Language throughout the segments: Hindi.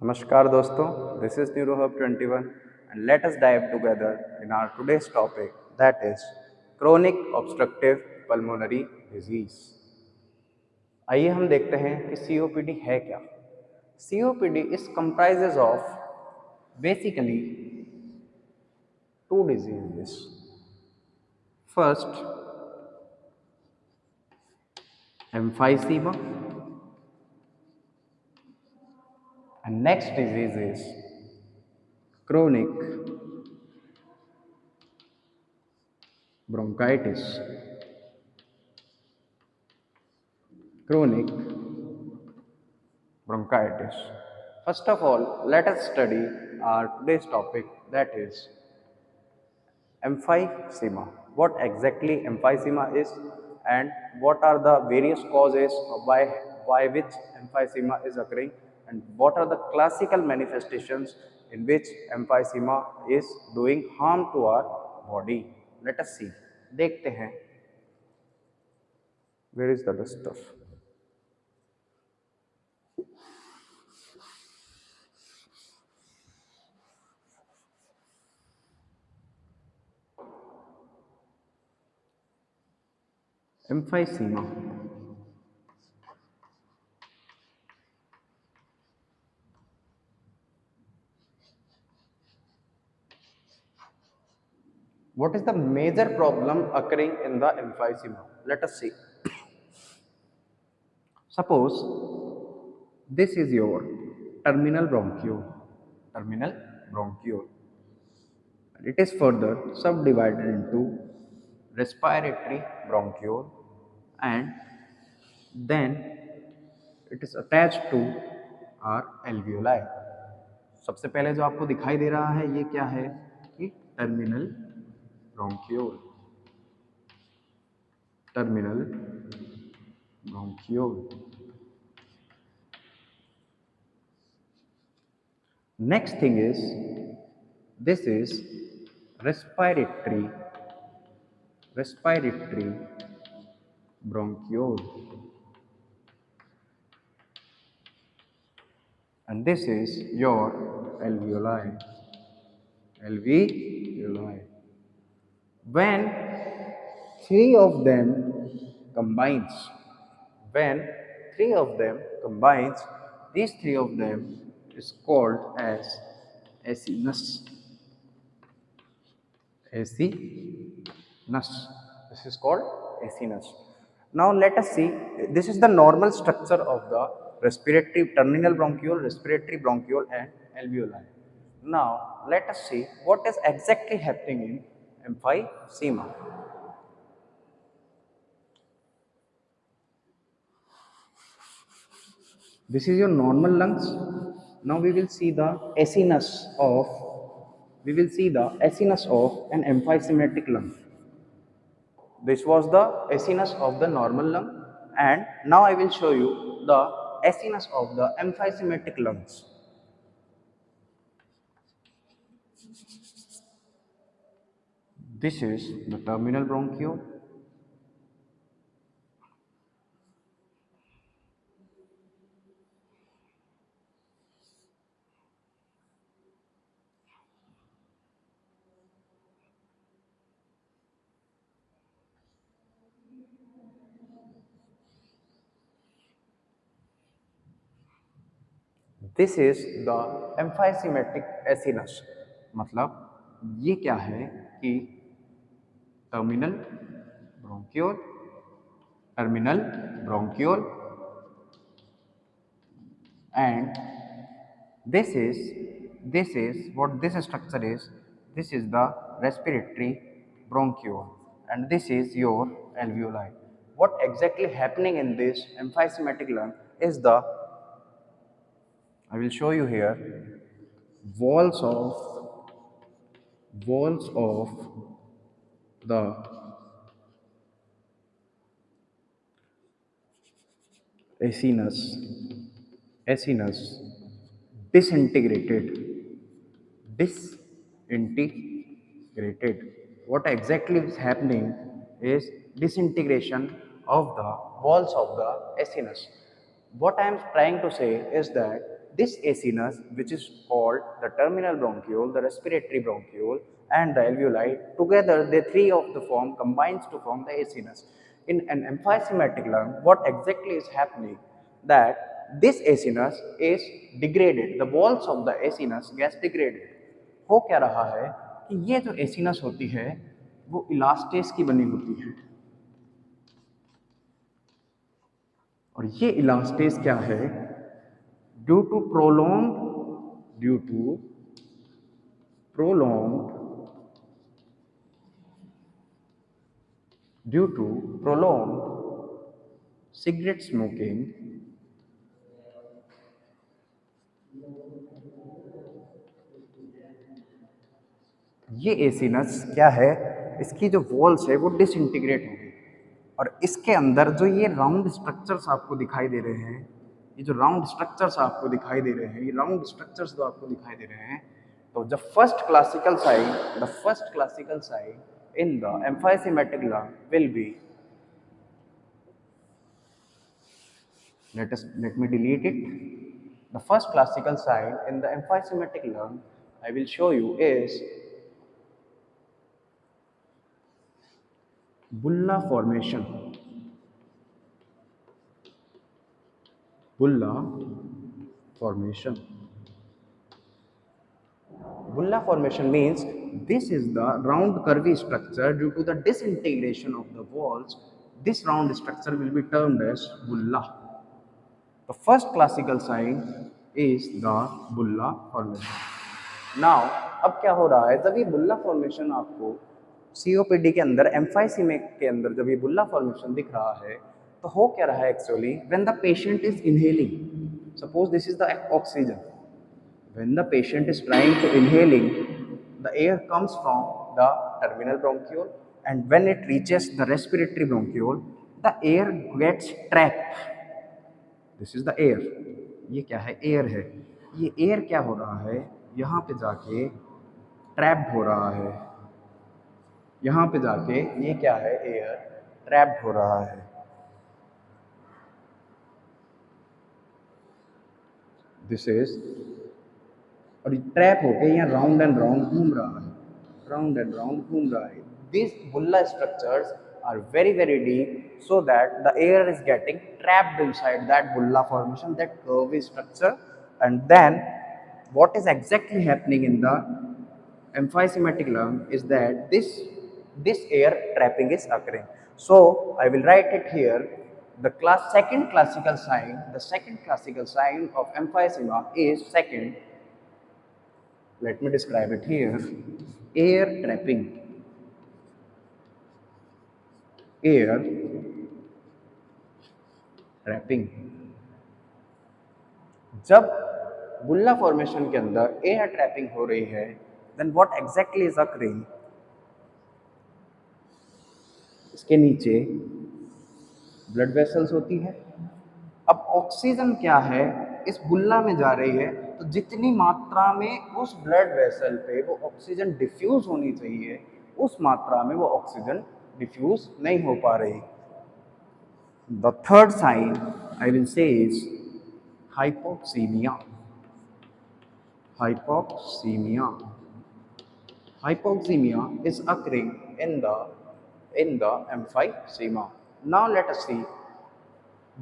Namaskar दोस्तों, this is NeuroHub 21 and let us dive together in our today's topic that is chronic obstructive pulmonary disease। आइए हम देखते हैं कि COPD है क्या। COPD is comprises of basically two diseases. First, emphysema and next disease is chronic bronchitis. Chronic bronchitis. First of all, let us study our today's topic that is emphysema. What exactly emphysema is and what are the various causes of why which emphysema is occurring and what are the classical manifestations in which emphysema is doing harm to our body. Let us see. देखते हैं. Where is the stuff? Emphysema. What is the major problem occurring in the emphysema? Let us see. Suppose this is your terminal bronchiole. Terminal bronchiole. It is further subdivided into respiratory bronchiole and then it is attached to our alveoli. सबसे पहले जो आपको दिखाई दे रहा है ये क्या है कि terminal bronchiole. Terminal bronchiole. Next thing is this is respiratory bronchiole and this is your alveoli. When three of them combines, these three of them is called as acinus. This is called acinus. Now let us see, this is the normal structure of the respiratory terminal bronchiole, respiratory bronchiole and alveoli. Now let us see what is exactly happening in emphysema. This is your normal lungs. Now we will see the acinus of an emphysematic lung. This was the acinus of the normal lung and now I will show you the acinus of the emphysematic lungs. This is the terminal bronchiole. This is the emphysematic acinus. मतलब ये क्या है कि terminal bronchiole and this is what this structure is. This is the respiratory bronchiole and this is your alveoli. What exactly happening in this emphysematic lung is the, I will show you here, walls of the acinus disintegrated. What exactly is happening is disintegration of the walls of the acinus. What I am trying to say is that This acinus, which is called the terminal bronchiole, the respiratory bronchiole, and the alveoli, together the three of the form combines to form the acinus. In an emphysematic lung, what exactly is happening? That this acinus is degraded, the walls of the acinus gets degraded. हो क्या रहा है कि ये जो एसिनस होती है वो इलास्टेस की बनी होती है, और ये इलास्टेस क्या है? Due to prolonged due to prolonged cigarette smoking, ये एसिनस क्या है, इसकी जो वॉल्स है वो डिसइंटीग्रेट हो गई, और इसके अंदर जो ये राउंड स्ट्रक्चर्स आपको दिखाई दे रहे हैं, ये जो राउंड स्ट्रक्चर्स आपको दिखाई दे रहे हैं, ये राउंड स्ट्रक्चर्स जो आपको दिखाई दे रहे हैं, तो the first classical sign in the emphysematic lung will be, let me delete it. The first classical sign in the emphysematic lung I will show you is bulla formation. Bulla formation means this is the round curvy structure due to the disintegration of the walls. This round structure will be termed as bulla. The first classical sign is the bulla formation. Now, अब क्या हो रहा है, जब ये बुल्ला फॉर्मेशन आपको COPD के अंदर एम्फाइसेमिक के अंदर जब ये बुल्ला फॉर्मेशन दिख रहा है, तो हो क्या रहा है actually? When the patient is inhaling, suppose this is the oxygen, when the patient is trying to inhaling, the air comes from the terminal bronchiole, and when it reaches the respiratory bronchiole, the air gets trapped. This is the air. ये क्या है? एयर है. ये एयर क्या हो रहा है? यहाँ पे जाके ट्रैप्ड हो रहा है. यहाँ पे जाके ये क्या है? एयर ट्रैप्ड हो रहा है. दिस इज, और ट्रैप होके यहाँ राउंड एंड राउंड घूम रहा है. These bulla structures are very deep, so that the air is getting trapped inside that bulla formation, that curvy structure. And then what is exactly happening in the emphysematic lung is that this air trapping is occurring. So I will write it here. The second classical sign of emphysema is second. Let me describe it here. Air trapping. जब बुल्ला फॉर्मेशन के अंदर एयर ट्रैपिंग हो रही है, then what exactly is occurring? इसके नीचे ब्लड वेसल्स होती है. अब ऑक्सीजन क्या है, इस बुल्ला में जा रही है, तो जितनी मात्रा में उस ब्लड वेसल पे वो ऑक्सीजन डिफ्यूज होनी चाहिए, उस मात्रा में वो ऑक्सीजन डिफ्यूज नहीं हो पा रही. The third sign I will say is hypoxemia. Hypoxemia is occurring in the emphysema. Now let us see.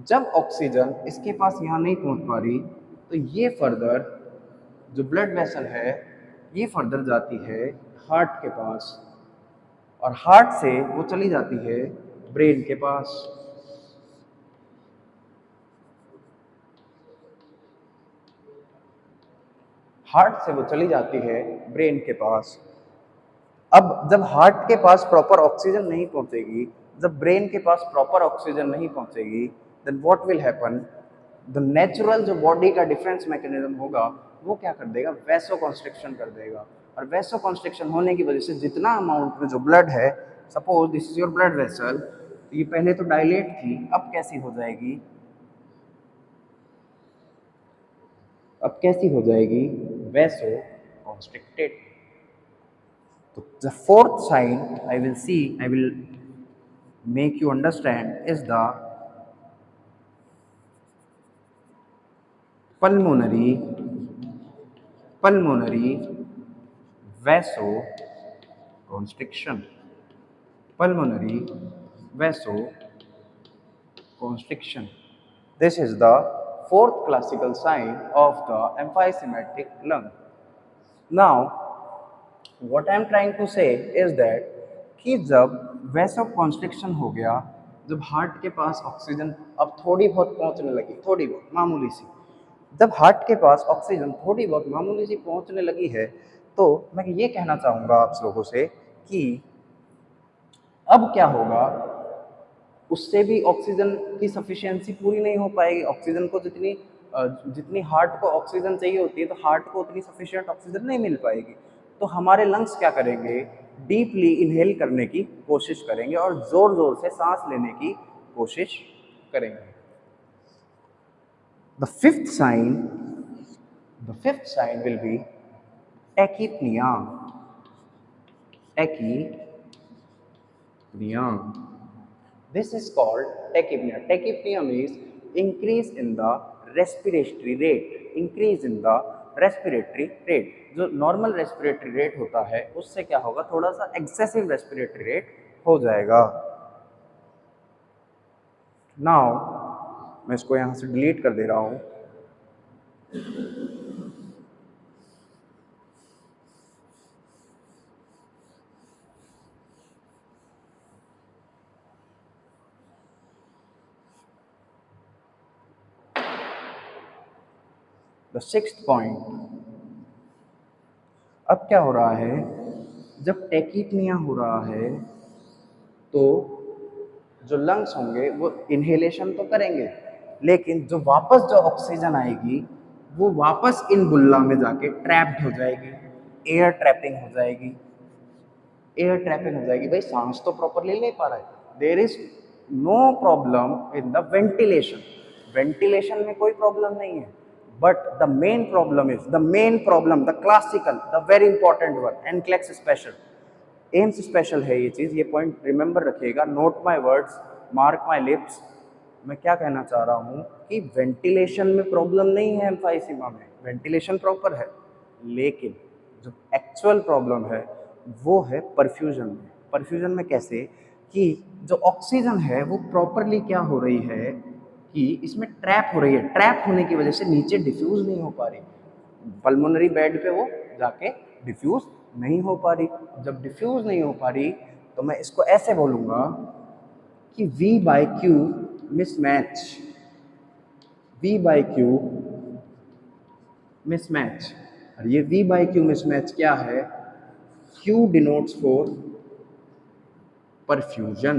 जब ऑक्सीजन इसके पास यहाँ नहीं पहुँच पा रही, तो ये फर्दर जो ब्लड वेसल है ये फर्दर जाती है हार्ट के पास, और हार्ट से वो चली जाती है ब्रेन के पास. हार्ट से वो चली जाती है ब्रेन के पास. अब जब हार्ट के पास प्रॉपर ऑक्सीजन नहीं पहुंचेगी, जब ब्रेन के पास प्रॉपर ऑक्सीजन नहीं पहुंचेगी, then what will happen? The natural जो बॉडी का डिफेंस मैकेनिज्म होगा वो क्या कर देगा? वैसोकॉन्स्ट्रिक्शन कर देगा. और वैसोकॉन्स्ट्रिक्शन होने की वजह से जितना अमाउंट में जो ब्लड है, suppose this is your blood vessel, ये पहले तो डायलेट थी, अब कैसी हो जाएगी? वैसोकॉन्स्ट्रिक्टेड. तो the fourth sign I will make you understand is the pulmonary vasoconstriction, pulmonary vasoconstriction. This is the fourth classical sign of the emphysematic lung. Now what I am trying to say is that कि जब वैसोकॉन्स्ट्रिक्शन हो गया, जब हार्ट के पास ऑक्सीजन अब थोड़ी बहुत पहुंचने लगी, थोड़ी बहुत मामूली सी, जब हार्ट के पास ऑक्सीजन थोड़ी बहुत मामूली सी पहुंचने लगी है, तो मैं ये कहना चाहूँगा आप लोगों से कि अब क्या होगा, उससे भी ऑक्सीजन की सफिशिएंसी पूरी नहीं हो पाएगी। ऑक्सीजन को जितनी हार्ट को ऑक्सीजन चाहिए होती है, तो हार्ट को उतनी सफिशिएंट ऑक्सीजन नहीं मिल पाएगी। तो हमारे लंग्स क्या करेंगे, डीपली इनहेल करने की कोशिश करेंगे और जोर जोर से सांस लेने की कोशिश करेंगे। The fifth sign will be tachypnea. This is called tachypnea. Tachypnea means increase in the respiratory rate. जो नॉर्मल रेस्पिरेटरी रेट होता है उससे क्या होगा, थोड़ा सा एक्सेसिव रेस्पिरेटरी रेट हो जाएगा। नाउ मैं इसको यहां से डिलीट कर दे रहा हूं। द सिक्स्थ पॉइंट, अब क्या हो रहा है, जब टैकीपनिया हो रहा है तो जो लंग्स होंगे वो इनहेलेशन तो करेंगे, लेकिन जो ऑक्सीजन आएगी वो वापस इन बुल्ला में जाके ट्रैप्ड हो जाएगी, एयर ट्रैपिंग हो जाएगी। भाई सांस तो प्रॉपरली ले पा रहा है, there is no problem in the ventilation में कोई प्रॉब्लम नहीं है, but the main problem, the classical, the very important one, NCLEX special, AIIMS special है ये चीज़, ये पॉइंट रिमेंबर रखिएगा, note my words, mark my lips. मैं क्या कहना चाह रहा हूँ कि वेंटिलेशन में प्रॉब्लम नहीं है एम्फाइसीमा में, वेंटिलेशन प्रॉपर है, लेकिन जो एक्चुअल प्रॉब्लम है वो है परफ्यूजन में कैसे कि जो ऑक्सीजन है वो प्रॉपरली क्या हो रही है कि इसमें ट्रैप हो रही है, ट्रैप होने की वजह से नीचे डिफ्यूज नहीं हो पा रही, पल्मोनरी बेड पे वो जाके डिफ्यूज नहीं हो पा रही। जब डिफ्यूज नहीं हो पा रही तो मैं इसको ऐसे बोलूँगा कि V/Q मिसमैच। और ये V/Q मिसमैच क्या है, Q denotes for perfusion.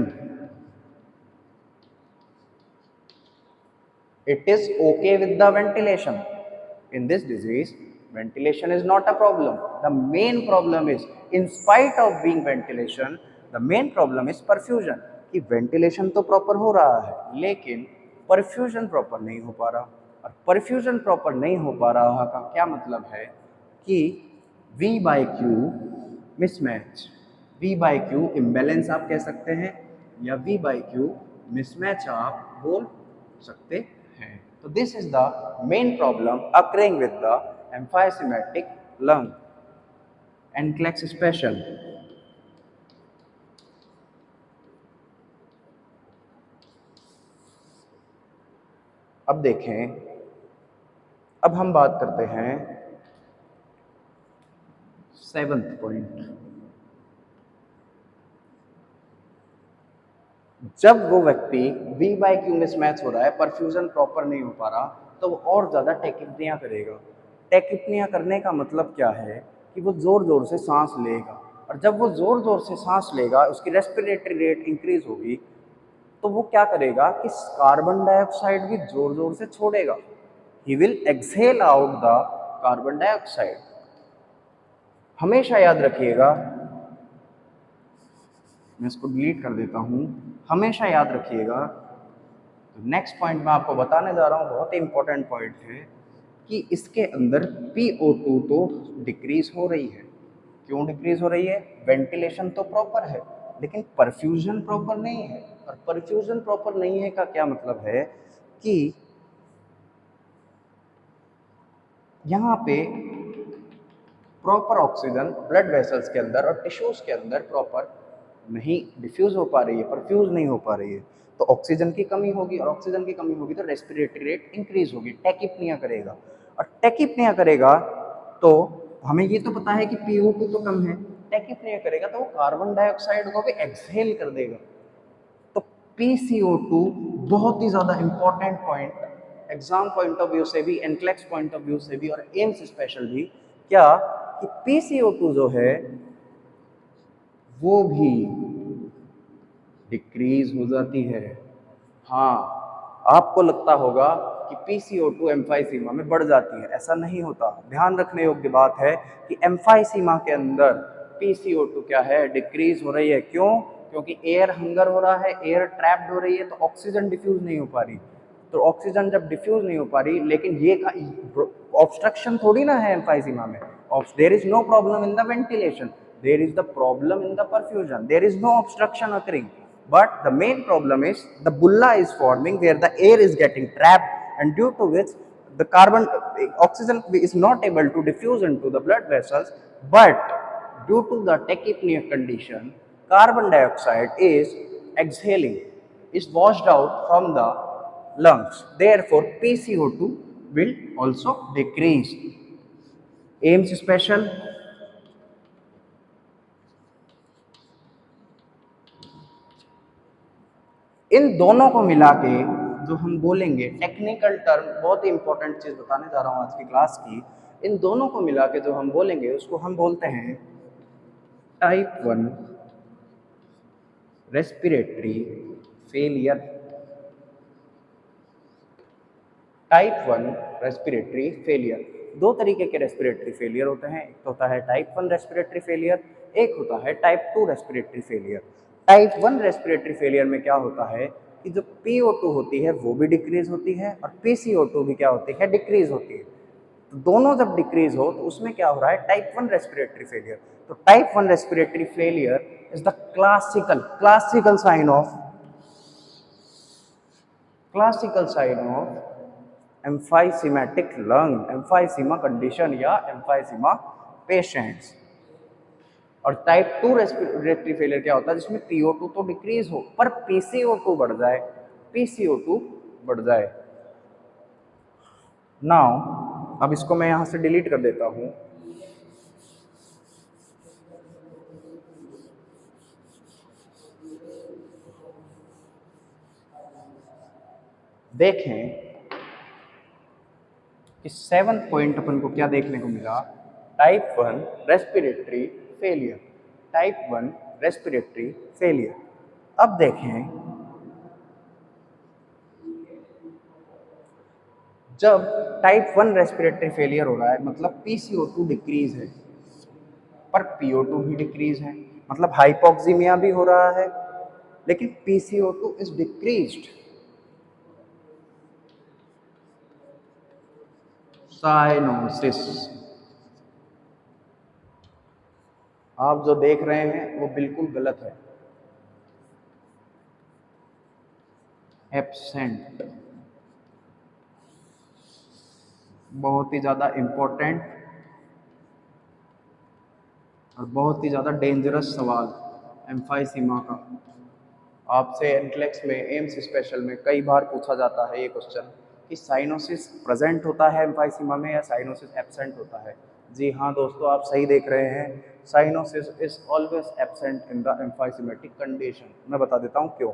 It is okay with the ventilation. In this disease, ventilation is not a problem. The main problem is, in spite of being ventilation, the main problem is perfusion. कि वेंटिलेशन तो प्रॉपर हो रहा है लेकिन परफ्यूजन प्रॉपर नहीं हो पा रहा, और परफ्यूजन प्रॉपर नहीं हो पा रहा का क्या मतलब है कि V/Q मिसमैच, V/Q इम्बैलेंस आप कह सकते हैं या V/Q मिसमैच आप बोल सकते हैं। तो this is the main problem occurring with the emphysematic lung, NCLEX special. अब देखें, अब हम बात करते हैं सेवंथ पॉइंट। जब वो व्यक्ति V/Q मिसमैच हो रहा है, परफ्यूजन प्रॉपर नहीं हो पा रहा, तो वो और ज़्यादा टैकिप्निया करेगा। टैकिप्निया करने का मतलब क्या है कि वो ज़ोर ज़ोर से सांस लेगा, और जब वो ज़ोर ज़ोर से सांस लेगा उसकी रेस्पिरेटरी रेट इंक्रीज होगी, तो वो क्या करेगा कि कार्बन डाइऑक्साइड भी ज़ोर ज़ोर से छोड़ेगा, he will exhale out the carbon dioxide. हमेशा याद रखिएगा, मैं इसको डिलीट कर देता हूँ, हमेशा याद रखिएगा। तो नेक्स्ट पॉइंट मैं आपको बताने जा रहा हूँ, बहुत ही इंपॉर्टेंट पॉइंट है कि इसके अंदर PO2 तो डिक्रीज हो रही है। क्यों डिक्रीज हो रही है? वेंटिलेशन तो प्रॉपर है लेकिन परफ्यूजन प्रॉपर नहीं है, और परफ्यूजन प्रॉपर नहीं है का क्या मतलब है कि यहाँ पे प्रॉपर ऑक्सीजन ब्लड वेसल्स के अंदर और टिश्यूज के अंदर प्रॉपर नहीं डिफ्यूज हो पा रही है, परफ्यूज नहीं हो पा रही है, तो ऑक्सीजन की कमी होगी, और ऑक्सीजन की कमी होगी तो रेस्पिरेटरी रेट इंक्रीज होगी, टैकिप्निया करेगा। और टैकिप्निया करेगा तो हमें ये तो पता है कि PO2 तो कम है, टैकिप्निया करेगा तो वो कार्बन डाइऑक्साइड को भी एक्सहेल कर देगा। तो PCO2 बहुत ही ज़्यादा important point, exam point of view से भी, एनक्लेक्स पॉइंट ऑफ व्यू से भी और एम्स स्पेशल भी, क्या कि PCO2 जो है वो भी डिक्रीज हो जाती है। हाँ, आपको लगता होगा कि PCO2 एम्फाइसीमा में बढ़ जाती है, ऐसा नहीं होता। ध्यान रखने योग्य बात है कि एम्फाइसीमा के अंदर PCO2 क्या है, डिक्रीज हो रही है। क्यों? क्योंकि एयर हंगर हो रहा है, एयर ट्रैप्ड हो रही है, तो ऑक्सीजन डिफ्यूज नहीं हो पा रही। तो ऑक्सीजन जब डिफ्यूज नहीं हो पा रही, लेकिन ये ऑब्स्ट्रक्शन थोड़ी ना है एम्फाइसीमा में, there is no problem in the ventilation, there is the problem in the perfusion, there is no obstruction occurring, but the main problem is the bulla is forming where the air is getting trapped, and due to which the carbon oxygen is not able to diffuse into the blood vessels, but due to the tachypneic condition, carbon dioxide is exhaling, is washed out from the lungs, therefore PCO2 will also decrease. AIMS special, इन दोनों को मिला के जो हम बोलेंगे टेक्निकल टर्म, बहुत ही इंपॉर्टेंट चीज बताने जा रहा हूं आज की क्लास की, इन दोनों को मिला के जो हम बोलेंगे उसको हम बोलते हैं type 1 respiratory failure. Type 1 respiratory failure, दो तरीके के रेस्पिरेटरी फेलियर होते हैं, एक होता है टाइप 1 रेस्पिरेटरी फेलियर, एक होता है type 2 respiratory failure. Type 1 respiratory failure में क्या होता है कि जो PO2 होती है वो भी डिक्रीज होती है और PCO2 भी क्या होती है, डिक्रीज होती है। तो दोनों जब डिक्रीज हो तो उसमें क्या हो रहा है, टाइप 1 रेस्पिरेटरी फेलियर। तो type 1 respiratory failure is the classical sign of emphysematic lung, emphysema condition या एम्फाइसीमा पेशेंट्स। और टाइप 2 रेस्पिरेटरी फेलियर क्या होता है, जिसमें PO2 तो डिक्रीज हो पर PCO2 बढ़ जाए, PCO2 बढ़ जाए। नाउ अब इसको मैं यहां से डिलीट कर देता हूं। देखें कि 7th पॉइंट अपन को क्या देखने को मिला, type 1 respiratory failure, type 1 respiratory failure. अब देखें, जब टाइप 1 रेस्पिरेटरी फेलियर हो रहा है मतलब PCO2 डिक्रीज है पर PO2 भी डिक्रीज है, मतलब हाइपोक्सीमिया भी हो रहा है लेकिन PCO2 इज डिक्रीज्ड। साइनोसिस, आप जो देख रहे हैं वो बिल्कुल गलत है, एब्सेंट, बहुत ही ज़्यादा इम्पोर्टेंट और बहुत ही ज़्यादा डेंजरस सवाल एम्फाइसीमा का। आपसे एनक्लेक्स में, एम्स स्पेशल में कई बार पूछा जाता है ये क्वेश्चन कि साइनोसिस प्रेजेंट होता है एम्फाइसीमा में या साइनोसिस एब्सेंट होता है। जी हाँ दोस्तों, आप सही देख रहे हैं, cyanosis is always absent in the emphysematic condition. मैं बता देता हूँ क्यों।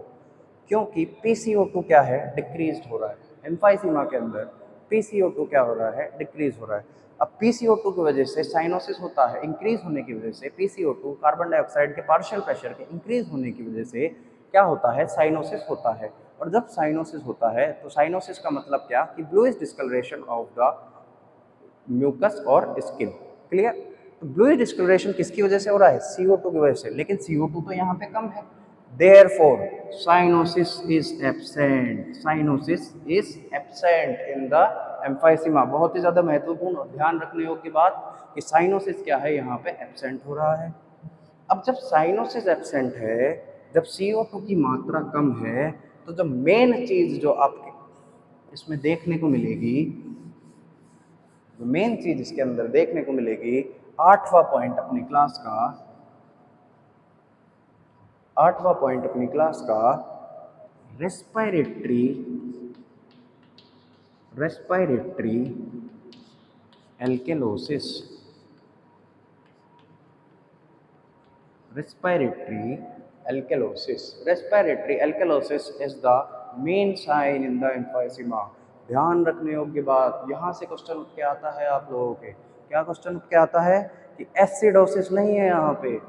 क्योंकि PCO2 क्या है, डिक्रीज हो रहा है एम्फाइसीमा के अंदर। PCO2 क्या हो रहा है, डिक्रीज हो रहा है। अब PCO2 की वजह से साइनोसिस होता है, इंक्रीज होने की वजह से PCO2 कार्बन डाइऑक्साइड के पार्शियल प्रेशर के इंक्रीज होने की वजह से क्या होता है, साइनोसिस होता है। और जब साइनोसिस होता है तो साइनोसिस का मतलब क्या कि bluish discolouration of the mucus और स्किन। क्लियर? तो ब्लूइश डिस्कलरेशन किसकी वजह से हो रहा है, CO2 की वजह से, लेकिन CO2 तो यहाँ पे कम है, therefore cyanosis is absent, cyanosis is absent in the emphysema। बहुत ही ज़्यादा महत्वपूर्ण और ध्यान रखने योग्य बात कि साइनोसिस क्या है, यहाँ पे एब्सेंट हो रहा है। अब जब साइनोसिस एब्सेंट है, जब CO2 की मात्रा कम है, तो जो मेन चीज़ जो आपके इसमें देखने को मिलेगी जो मेन चीज इसके अंदर देखने को मिलेगी, 8वां पॉइंट अपनी क्लास का, 8वां पॉइंट अपनी क्लास का respiratory alkalosis. Respiratory alkalosis is the main sign in the emphysema। ध्यान रखने योग्य बात, यहाँ से क्वेश्चन उठ के आता है आप लोगों के, क्या क्वेश्चन उठ के आता है कि एसिडोसिस नहीं है। यहाँ पे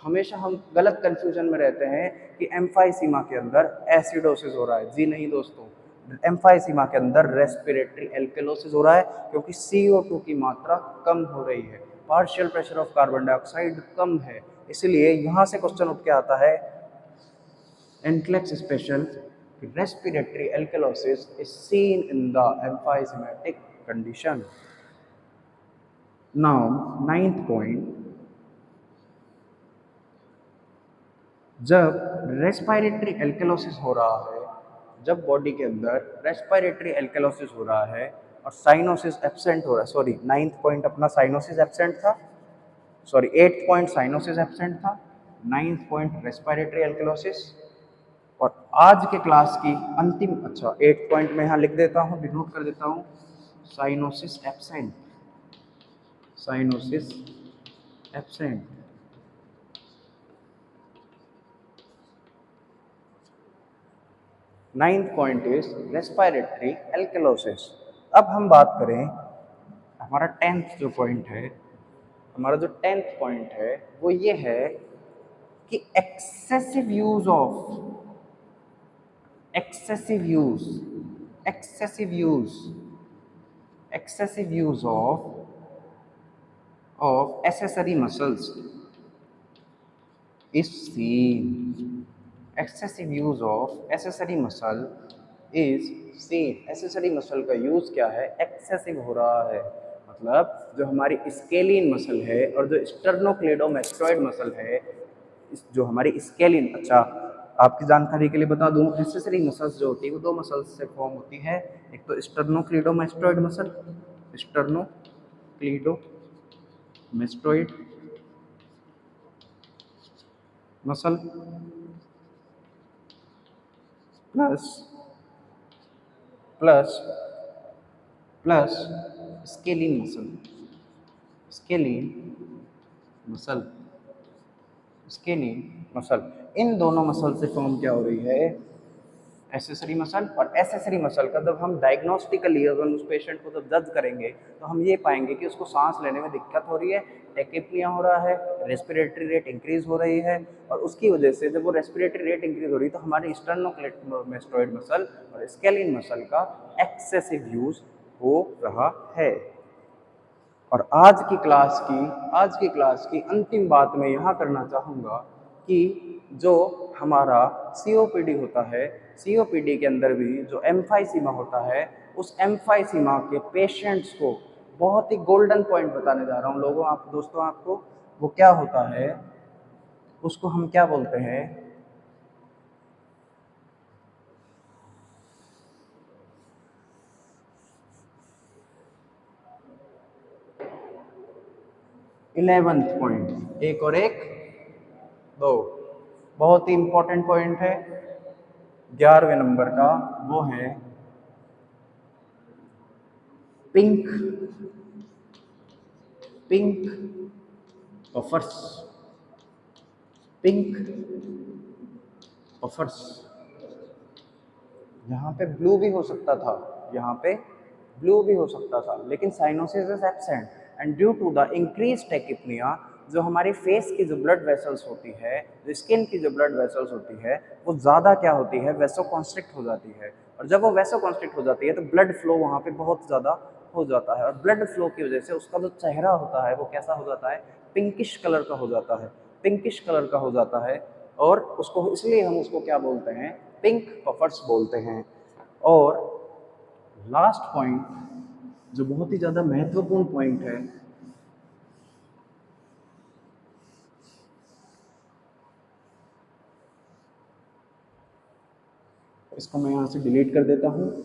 हमेशा हम गलत कंफ्यूजन में रहते हैं कि एम्फाइसीमा के अंदर एसिडोसिस हो रहा है। जी नहीं दोस्तों, एम्फाइसीमा के अंदर रेस्पिरेटरी एल्केलोसिस हो रहा है, क्योंकि CO2 की मात्रा कम हो रही है, partial pressure of carbon dioxide कम है, इसलिए यहाँ से क्वेश्चन उठ के आता है NCLEX special, respiratory alkalosis is seen in the emphysematic condition। Now, 9th point, जब रेस्पिरेटरी एल्केलोसिस हो रहा है, जब बॉडी के अंदर रेस्पिरेटरी एल्केलोसिस हो रहा है और साइनोसिस एब्सेंट हो रहा है, सॉरी 9th पॉइंट अपना साइनोसिस एब्सेंट था, sorry 8th point cyanosis absent था, 9th पॉइंट रेस्पिरेटरी एल्केलोसिस। और आज के क्लास की अंतिम, अच्छा 8th पॉइंट में यहाँ लिख देता हूँ, डिनोट कर देता हूँ, cyanosis absent, cyanosis absent. 9th point is respiratory alkalosis. अब हम बात करें हमारा 10th जो पॉइंट है, हमारा जो 10th पॉइंट है वो ये है कि excessive use of accessory muscles is seen। excessive use of accessory muscle is seen। accessory muscle का यूज क्या है, एक्सेसिव हो रहा है, मतलब जो हमारी स्केलिन मसल है और जो स्टर्नोक्लेडोमास्टोइड मसल है, जो हमारी स्केलिन, अच्छा आपकी जानकारी के लिए बता दूं, एक्सेसरी मसल्स जो होती है वो दो मसल्स से फॉर्म होती है, एक तो sternocleidomastoid muscle, sternocleidomastoid muscle plus scalene muscle. इन दोनों मसल से फॉर्म क्या हो रही है, एसेसरी मसल। और एसेसरी मसल का जब हम डायग्नोस्टिकली अगर उस पेशेंट को जब जज करेंगे तो हम ये पाएंगे कि उसको सांस लेने में दिक्कत हो रही है, टेकिप्निया हो रहा है, रेस्पिरेटरी रेट इंक्रीज हो रही है, और उसकी वजह से जब वो रेस्पिरेटरी रेट इंक्रीज हो रही है तो हमारे स्टर्नोक्लेडोमास्टोइड मसल और स्केलिन मसल का एक्सेसिव यूज हो रहा है। और आज की क्लास की अंतिम बात मैं यहाँ करना चाहूँगा कि जो हमारा COPD होता है, COPD के अंदर भी जो एम्फाइसीमा होता है, उस एम्फाइसीमा के पेशेंट्स को बहुत ही गोल्डन पॉइंट बताने जा रहा हूँ दोस्तों आपको। वो क्या होता है, उसको हम क्या बोलते हैं, इलेवेंथ पॉइंट, एक और एक दो, बहुत ही इंपॉर्टेंट पॉइंट है 11वें नंबर का, वो है पिंक पफर्स। यहाँ पे ब्लू भी हो सकता था, लेकिन cyanosis is absent and due to the increase tachypnoea, जो हमारी फेस की जो ब्लड वेसल्स होती है, जो स्किन की जो ब्लड वेसल्स होती है, वो ज़्यादा क्या होती है, वैसोकॉन्स्ट्रिक्ट हो जाती है। और जब वो वैसोकॉन्स्ट्रिक्ट हो जाती है तो ब्लड फ्लो वहाँ पे बहुत ज़्यादा हो जाता है, और ब्लड फ्लो की वजह से उसका जो चेहरा होता है वो कैसा हो जाता है, पिंकिश कलर का हो जाता है, और उसको इसलिए हम उसको क्या बोलते हैं, पिंक पफर्स बोलते हैं। और लास्ट पॉइंट जो बहुत ही ज़्यादा महत्वपूर्ण पॉइंट है, इसको मैं यहाँ से डिलीट कर देता हूँ,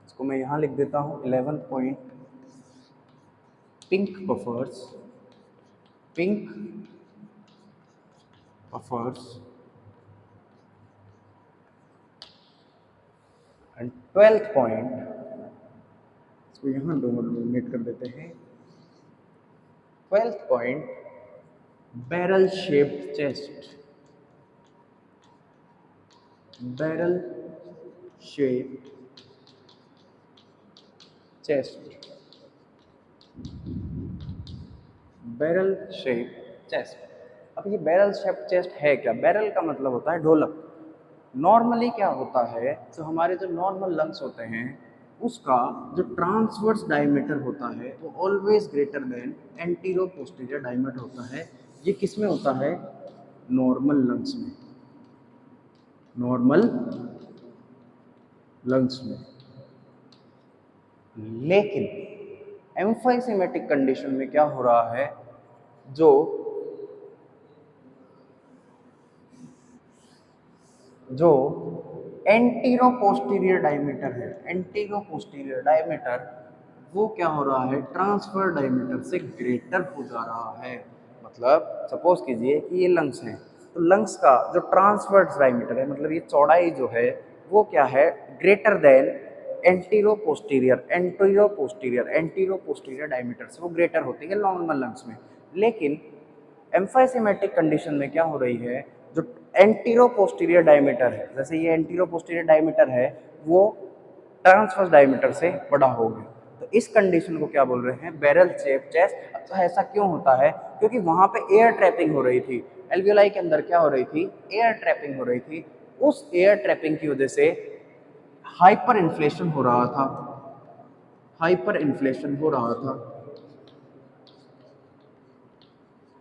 इसको मैं यहाँ लिख देता हूँ 11th point, pink buffers, and 12th point, इसको यहाँ डोमिनेट कर देते हैं। 12th point, barrel shaped chest, barrel shaped chest, barrel shape chest. अब ये बैरल शेप चेस्ट है क्या? बैरल का मतलब होता है ढोलक। नॉर्मली क्या होता है, जो हमारे जो नॉर्मल लंग्स होते हैं उसका जो ट्रांसवर्स डायमीटर होता है वो always greater than antero posterior diameter होता है। ये किस में होता है? नॉर्मल लंग्स में, नॉर्मल लंग्स में। लेकिन एम्फाइसेमेटिक कंडीशन में क्या हो रहा है, जो एंटीरो पोस्टीरियर डायमीटर है, एंटीरो पोस्टीरियर डायमीटर वो क्या हो रहा है? ट्रांसफर डायमीटर से ग्रेटर हो जा रहा है। मतलब सपोज कीजिए कि ये लंग्स हैं, तो लंग्स का जो ट्रांसवर्स डायमीटर है, मतलब ये चौड़ाई जो है वो क्या है? Greater than antero posterior diameter से वो ग्रेटर होती है नॉर्मल लंग्स में। लेकिन एम्फाइसेमेटिक कंडीशन में क्या हो रही है, जो एंटीरो पोस्टीरियर डायमीटर है, जैसे ये एंटीरो पोस्टीरियर डायमीटर है वो ट्रांसवर्स डायमीटर से बड़ा हो गया, तो इस कंडीशन को क्या बोल रहे हैं? Barrel shape chest. तो ऐसा क्यों होता है? क्योंकि वहां पे एयर ट्रैपिंग हो रही थी, एल्वियोलाई के अंदर क्या हो रही थी? एयर ट्रैपिंग हो रही थी। उस एयर ट्रैपिंग की वजह से हाइपर इन्फ्लेशन हो रहा था, हाइपर इन्फ्लेशन हो रहा था,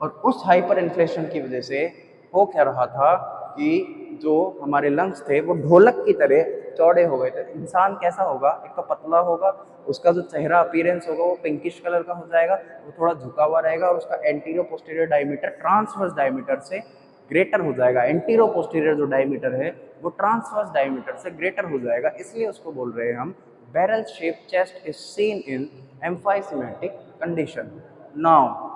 और उस हाइपर इन्फ्लेशन की वजह से हो क्या रहा था कि जो हमारे लंग्स थे वो ढोलक की तरह चौड़े हो गए थे। इंसान कैसा होगा? एक तो पतला होगा, उसका जो चेहरा अपीयरेंस होगा वो पिंकिश कलर का हो जाएगा, वो थोड़ा झुका हुआ रहेगा, और उसका antero posterior diameter transverse diameter से ग्रेटर हो जाएगा। एंटीरो पोस्टीरियर जो डायमीटर है वो ट्रांसवर्स डायमीटर से ग्रेटर हो जाएगा, इसलिए उसको बोल रहे हैं हम barrel shape chest is seen in emphysematic condition. Now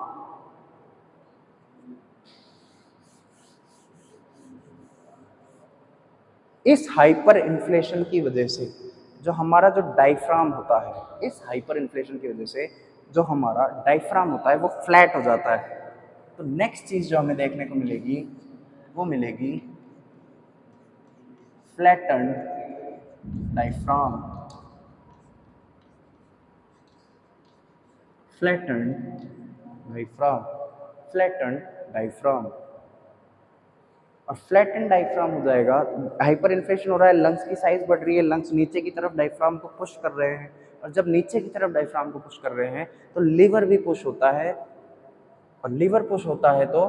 इस हाइपर इन्फ्लेशन की वजह से जो हमारा जो डायफ्राम होता है, इस हाइपर इन्फ्लेशन की वजह से जो हमारा डायफ्राम होता है वो फ्लैट हो जाता है। तो नेक्स्ट चीज जो हमें देखने को मिलेगी वो मिलेगी flattened diaphragm, flattened diaphragm, flattened diaphragm. और फ्लैटन डायफ्राम हो जाएगा, हाइपर इन्फ्लेशन हो रहा है, लंग्स की साइज बढ़ रही है, लंग्स नीचे की तरफ डायफ्राम को पुश कर रहे हैं, और जब नीचे की तरफ डायफ्राम को पुश कर रहे हैं तो लीवर भी पुश होता है, और लीवर पुश होता है तो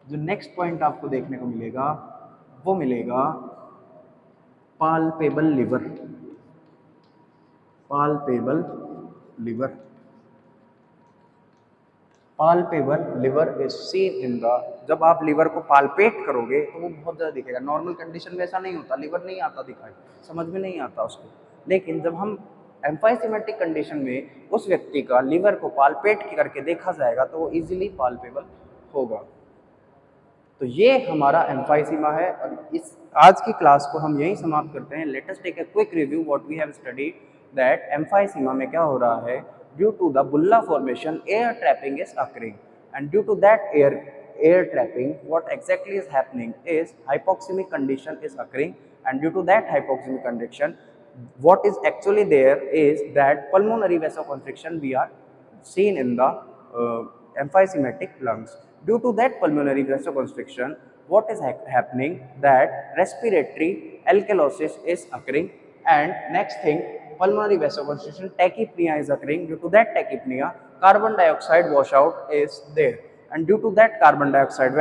जो नेक्स्ट पॉइंट आपको देखने को मिलेगा वो मिलेगा palpable liver, palpable liver, palpable liver is seen in the, जब आप लिवर को पाल्पेट करोगे तो वो बहुत ज़्यादा दिखेगा। नॉर्मल कंडीशन में ऐसा नहीं होता, लिवर नहीं आता दिखाई, समझ में नहीं आता उसको। लेकिन जब हम एम्फाइसेमेटिक कंडीशन में उस व्यक्ति का लिवर को पाल्पेट करके देखा जाएगा तो वो इजीली पाल्पेबल होगा। तो ये हमारा एम्फाइसीमा है, और इस आज की क्लास को हम यही समाप्त करते हैं। Let us take a quick review what we have studied, that emphysema में क्या हो रहा है, due to the bulla formation air trapping is occurring, and due to that air trapping what exactly is happening is hypoxemic condition is occurring, and due to that hypoxemic condition what is actually there is that pulmonary vasoconstriction we are seen in the emphysematic lungs. Due to that pulmonary vasoconstriction what is happening, that respiratory alkalosis is occurring, and next thing pulmonary vasoconstriction, tachypnea is occurring. Due to that tachypnea carbon dioxide washout is there, and due to that carbon dioxide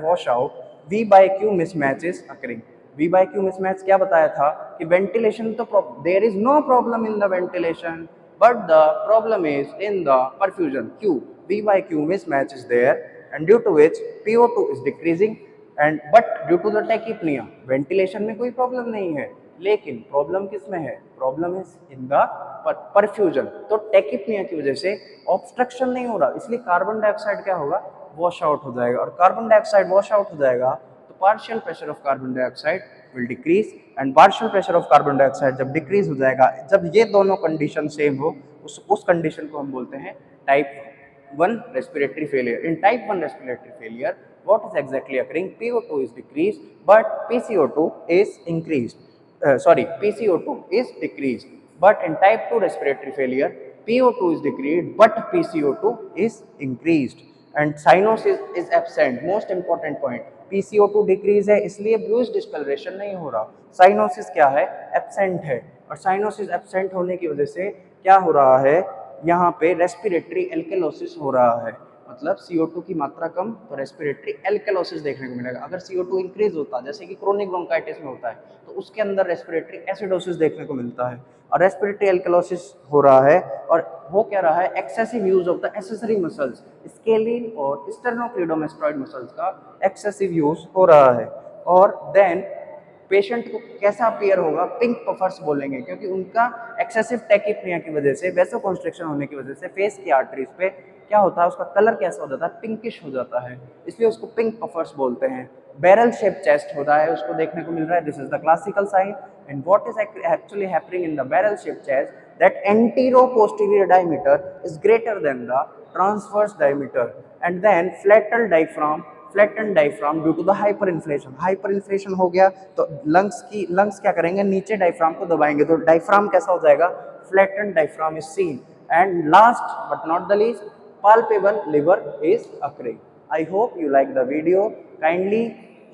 washout V by Q mismatch is occurring. V by Q mismatch क्या बताया था कि ventilation तो there is no problem in the ventilation, but the problem is in the perfusion. Q, V by Q mismatch is there, and due to which PO2 is decreasing, and but due to the tachypnea ventilation में कोई problem नहीं है, लेकिन प्रॉब्लम किस में है, problem is in the perfusion. तो टैकिप्निया की वजह से ऑब्स्ट्रक्शन नहीं हो रहा, इसलिए कार्बन डाइऑक्साइड क्या होगा, वॉश आउट हो जाएगा, और कार्बन डाइऑक्साइड वॉश आउट हो जाएगा तो partial pressure of carbon dioxide will decrease, and partial pressure of carbon dioxide जब डिक्रीज हो जाएगा, जब ये दोनों कंडीशन सेम हो, उस कंडीशन को हम बोलते हैं type 1 respiratory failure. In type 1 respiratory failure, what is exactly occurring? PO2 is decreased, but PCO2 is increased. PCO2 is decreased. But in type 2 respiratory failure, PO2 is decreased, but PCO2 is increased. And cyanosis is absent. Most important point. PCO2 decrease है, इसलिए ब्लूइश डिस्कलरेशन नहीं हो रहा। साइनोसिस क्या है, एब्सेंट है, और साइनोसिस एब्सेंट होने की वजह से क्या हो रहा है, यहाँ पे रेस्पिरेटरी एल्केलोसिस हो रहा है, मतलब CO2 की मात्रा कम, तो रेस्पिरेटरी एल्केलोसिस देखने को मिलेगा। अगर CO2 इंक्रीज होता, जैसे कि क्रोनिक ब्रोंकाइटिस में होता है, तो उसके अंदर रेस्पिरेटरी एसिडोसिस देखने को मिलता है, और रेस्पिरेटरी एल्केलोसिस हो रहा है। और हो क्या रहा है, excessive use of the accessory muscles, scalene और स्टर्नोक्लीडोमास्टोइड मसल्स का एक्सेसिव यूज हो रहा है। और देन पेशेंट को कैसा अपीयर होगा, पिंक पफर्स बोलेंगे, क्योंकि उनका एक्सेसिव टैकिप्निया की वजह से, वैसोकंस्ट्रिक्शन होने की वजह से फेस की आर्टरीज पे क्या होता है, उसका कलर कैसा हो जाता है, पिंकिश हो जाता है, इसलिए उसको पिंक पफर्स बोलते हैं। बैरल शेप चेस्ट होता है, उसको देखने को मिल रहा है, this is the classical sign. And what is actually happening in the barrel shape chest, that anteroposterior diameter is greater than the transverse diameter, and then flatten diaphragm due to the hyperinflation हो गया, तो लंग्स क्या करेंगे, नीचे डायफ्राम को दबाएंगे, तो डायफ्राम कैसा हो जाएगा, flatten diaphragm is seen. And last but not the least, palpable liver is occurring. I hope you like the video. Kindly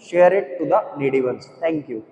share it to the needy ones. Thank you.